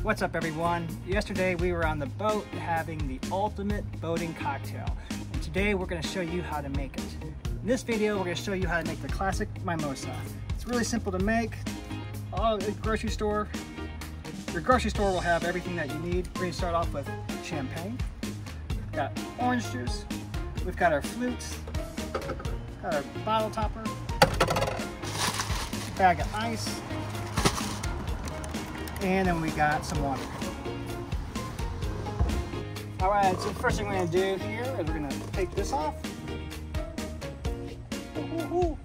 What's up, everyone? Yesterday we were on the boat having the ultimate boating cocktail. And today we're going to show you how to make it. In this video we're going to show you how to make the classic Mimosa. It's really simple to make. Your grocery store will have everything that you need. We're going to start off with champagne. We've got orange juice. We've got our flutes. Got our bottle topper. Bag of ice. And then we got some water. All right, so the first thing we're gonna do here is we're gonna take this off. There we go.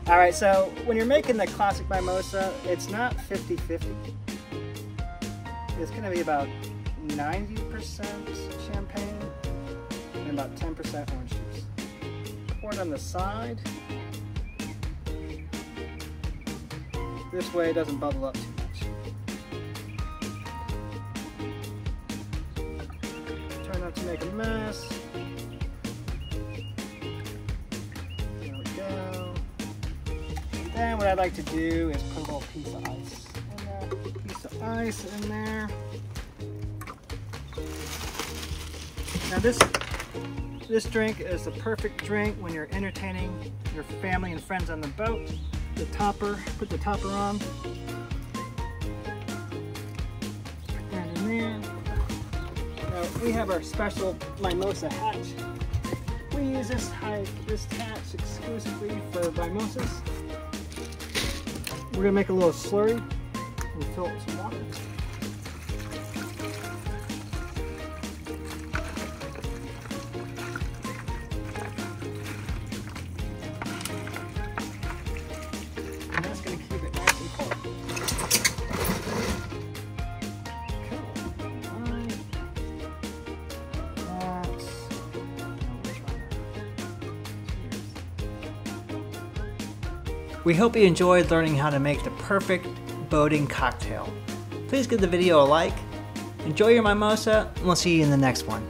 All right, so when you're making the classic Mimosa, it's not 50-50. It's gonna be about 90% champagne and about 10% orange juice. Pour it on the side. This way it doesn't bubble up too much. Try not to make a mess. There we go. And then what I'd like to do is put a little piece of ice in there. Piece of ice in there. Now this drink is the perfect drink when you're entertaining your family and friends on the boat. The topper, put the topper on. Put that in there. Now we have our special Mimosa hatch. We use this hatch exclusively for mimosas. We're gonna make a little slurry and fill it with some water. We hope you enjoyed learning how to make the perfect boating cocktail. Please give the video a like, enjoy your mimosa, and we'll see you in the next one.